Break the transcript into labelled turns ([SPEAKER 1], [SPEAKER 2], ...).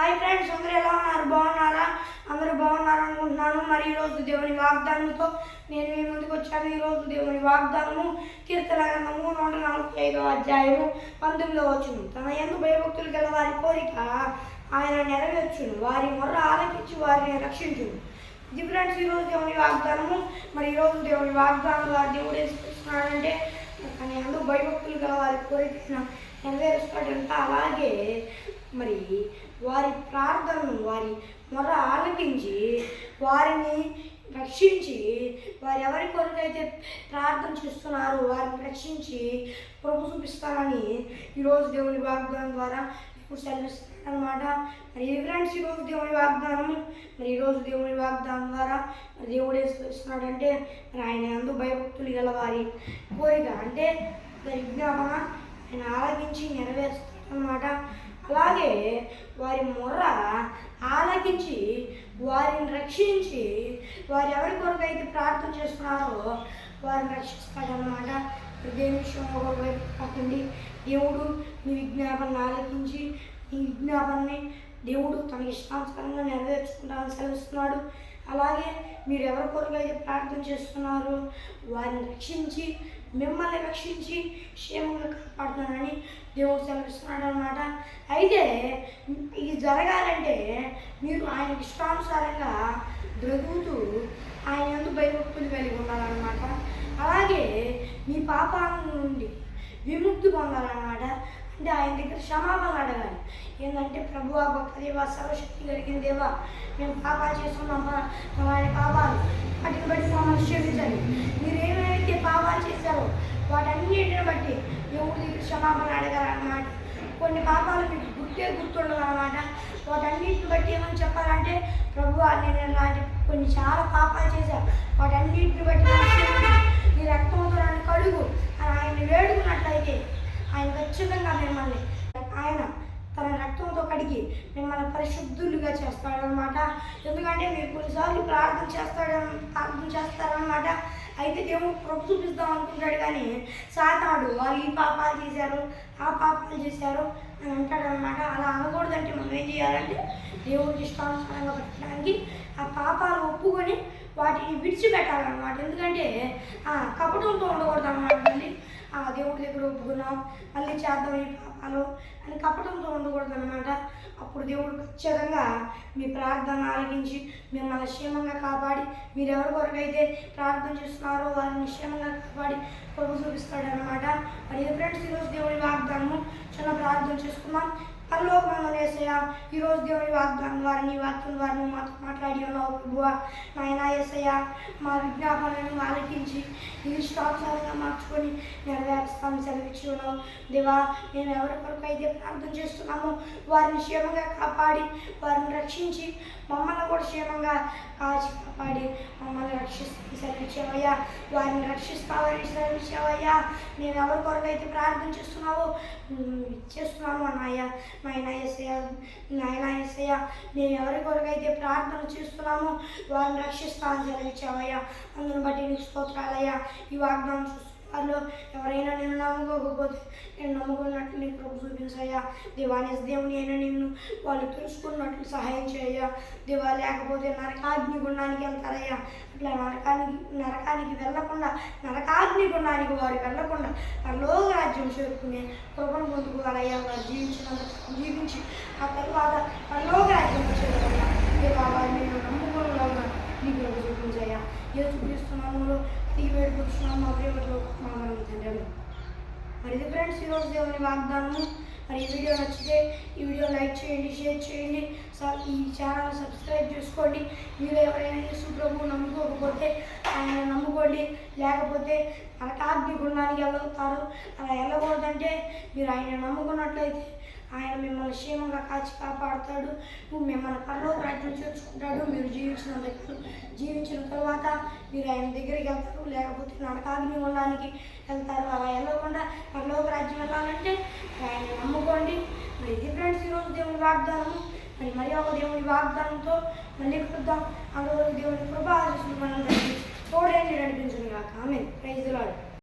[SPEAKER 1] Hi friends, అందరూ ఎలా ఉన్నారు? బాగున్నారా? అందరూ బాగున్నారు అనుకుంటున్నాను. మరి ఈరోజు దేవుని వాగ్దానంతో నేను మీ ముందుకు వచ్చాను. ఈరోజు దేవుని వాగ్దానము కీర్తన గ్రంథము 145వ అధ్యాయము 19వ వచనం. తన యందు భయభక్తులు గల వారి కోరిక ఆయన నెరవేర్చును, వారి మొర్ర ఆలకించి వారిని రక్షించును. ఇది ఫ్రెండ్స్ ఈరోజు దేవుని వాగ్దానము. మరి ఈరోజు దేవుని వాగ్దానం వారి దేవుడు ఏం చేస్తున్నాడంటే తన యందు భయభక్తులు గల వారి కోరిక నెరవేరుస్తాడంట. అలాగే మరి వారి ప్రార్థనను, వారి మొర ఆలకించి వారిని రక్షించి, వారు ఎవరి కొరకైతే ప్రార్థన చేస్తున్నారో వారిని రక్షించి ప్రభు చూపిస్తానని ఈరోజు దేవుని వాగ్దానం ద్వారా ఇప్పుడు సెలవిస్తాను అనమాట. మరి ఫ్రెండ్స్ ఈరోజు దేవుని వాగ్దానము. మరి ఈరోజు దేవుని వాగ్దానం ద్వారా మరి దేవుడు ఏం చేస్తున్నాడంటే మరి ఆయన యందు భయభక్తులు గల వారి కోరిక అంటే విజ్ఞాపన ఆయన ఆలకించి నెరవేరుస్తాడనమాట. అలాగే వారి మొర్ర ఆలకించి వారిని రక్షించి వారు ఎవరి కొరకు అయితే ప్రార్థన చేస్తున్నారో వారిని రక్షిస్తాడనమాట. దేని విషయంలో కాకండి, దేవుడు మీ విజ్ఞాపనను ఆలకించి మీ విజ్ఞాపనని దేవుడు తన ఇష్టానుసారంగా నెరవేర్చుకుంటామని సెలవిస్తున్నాడు. అలాగే మీరు ఎవరి కొరకు అయితే ప్రార్థన చేస్తున్నారో వారిని రక్షించి మిమ్మల్ని రక్షించి క్షేమంగా కాపాడుతున్నానని దేవుడు సెలవిస్తున్నాడు అనమాట. అయితే ఇది జరగాలంటే మీరు ఆయన ఇష్టానుసారంగా బ్రతుకుతూ ఆయన యందు భయభక్తులు కలిగి ఉండాలన్నమాట. అలాగే మీ పాపాల నుండి విముక్తి పొందాలన్నమాట. అంటే ఆయన దగ్గర క్షమాపణ అడగాలి. ఏంటంటే ప్రభువా, గొప్ప దేవా, సర్వశక్తి కలిగిన దేవా, మేము పాపాలు చేస్తున్నామా, ఆయన పాపాలు వాటిని బట్టి మమ్మల్ని క్షమించండి. మీరు ఏమైతే పాపాలు చేశారో వాటన్నిటిని బట్టి దేవుడి దగ్గర క్షమాపణ అడగాలన్నమాట. కొన్ని పాపాలు మీకు గుర్తుండదు అనమాట. వాటన్నిటిని బట్టి ఏమని చెప్పాలంటే ప్రభువా, నేను ఇలాంటి కొన్ని చాలా పాపాలు చేశాను, వాటన్నిటిని బట్టి నీ రక్తంతో నన్ను కడుగు అని ఆయన్ని వేడుకున్నట్లయితే ఆయన ఖచ్చితంగా మిమ్మల్ని ఆయన తన రక్తంతో కడిగి మిమ్మల్ని పరిశుద్ధులుగా చేస్తాడనమాట. ఎందుకంటే మీరు కొన్నిసార్లు ప్రార్థన చేస్తారనమాట. అయితే దేవుడు ప్రభు చూపిస్తాం అనుకుంటాడు, కానీ సాతాడు వాళ్ళు ఈ పాపాలు చేశారు, ఆ పాపాలు చేశారు అని అంటాడనమాట. అలా అనకూడదంటే మనం ఏం చేయాలంటే దేవుడికి ఇష్టానుసారంగా పెట్టడానికి ఆ పాపాలు ఒప్పుకొని వాటిని విడిచిపెట్టాలన్నమాట. ఎందుకంటే కపటంతో ఉండకూడదు అన్నమాట. మళ్ళీ దేవుడి దగ్గర ఒప్పుకున్నాం మళ్ళీ చేద్దాం ఈ పాపాలు అని కపటంతో ఉండకూడదు అనమాట. అప్పుడు దేవుడు ఖచ్చితంగా మీ ప్రార్థన ఆలకించి మిమ్మల్ని క్షేమంగా కాపాడి మీరు ఎవరి కొరకైతే ప్రార్థన చేస్తున్నారో వారిని క్షేమంగా కాపాడి ప్రభు చూపిస్తాడనమాట. మరి ఫ్రెండ్స్ ఈరోజు దేవుని వాగ్దానము చిన్న ప్రార్థన చేసుకున్నాం. పరలోకమందున యేసయ్యా, ఈరోజు దేవుని వాగ్దానం వారిని వాక్యం వారిని మాతో మాట్లాడి ఉన్నావు ప్రభువా. నాయనా యేసయ్యా, మా విజ్ఞాపనలను ఆలకించి నీ ఇష్టానుసారంగా మార్చుకొని నెరవేరుస్తామని సెలవిచ్చి ఉన్నావు దేవా. మేము ఎవరి కొరకు అయితే ప్రార్థన చేస్తున్నామో వారిని క్షేమంగా కాపాడి వారిని రక్షించి మమ్మల్ని కూడా క్షేమంగా కాచి కాపాడి మమ్మల్ని రక్షిస్తామని సెలవిచ్చావయ్యా. వారిని రక్షిస్తామని సెలవిచ్చావయ్యా. మేము ఎవరి కొరకు అయితే ప్రార్థన చేస్తున్నాము అన్నాయ్యా. నాయనా యేసయ్యా, మేము ఎవరి కొరకు అయితే ప్రార్థన చేస్తున్నామో వారిని రక్షిస్తామని సెలవిచ్చావయ్యా. అందుని బట్టి నీకు స్తోత్రాలయ్యా. ఈ వాగ్దానం వాళ్ళు ఎవరైనా నేను నమ్ముకోకపోతే నేను నమ్ముకున్నట్లు నీకు ప్రభు చూపించయ్యా. దేవాని దేవుని అయినా నిన్ను వాళ్ళు తెలుసుకున్నట్లు సహాయం చేయయ్యా. దేవా, లేకపోతే నరకాగ్ని గుండానికి వెళ్తారయ్యా. అట్లా నరకానికి వెళ్ళకుండా నరకాగ్ని గుండానికి వారు వెళ్ళకుండా పరలోక రాజ్యం చేరుకునే కృపను పొందుకోవాలయ్యా. వారు జీవించి ఆ తర్వాత పరలోక రాజ్యం చేరుకున్నా దేవా, వారు నేను నమ్ముకోవాలన్నా నీకు ప్రభు చూపించయ్యా. చూపిస్తున్నాను ఈ వేడుకొచ్చున్నాము మా ప్రియలో తండ్రి. మరి ఇది ఫ్రెండ్స్ ఈరోజు దేవుని వాగ్దానము. మరి ఈ వీడియో నచ్చితే ఈ వీడియో లైక్ చేయండి, షేర్ చేయండి, ఈ ఛానల్ సబ్స్క్రైబ్ చేసుకోండి. మీరు ఎవరైనా యేసు ప్రభువు నమ్ముకోకపోతే ఆయన నమ్ముకోండి. లేకపోతే నరకాగ్ని గుండానికి వెళ్తారు. అలా వెళ్ళకూడదంటే మీరు ఆయన నమ్ముకున్నట్లయితే ఆయన మిమ్మల్ని క్షేమంగా కాచి కాపాడుతాడు. మిమ్మల్ని పరలోక రాజ్యం చేర్చుకుంటాడు. మీరు జీవించిన తర్వాత మీరు ఆయన దగ్గరికి వెళ్తారు. లేకపోతే నరకాగ్ని గుండానికి వెళ్తారు. అలా వెళ్ళకుండా పరలోక రాజ్యం వెళ్ళాలంటే ఆయన నమ్ముకోండి. మరి ఇది ఫ్రెండ్స్ ఈరోజు దేవుని వాగ్దానము. మరి ఒక దేవుని వాగ్దానంతో మళ్ళీ కలుద్దాం. అందువరకు దేవుని కృప ఆశీస్సులు మనందరికీ తోడేంటి నడిపించును గాక. ఆమేన్. Praise the lord.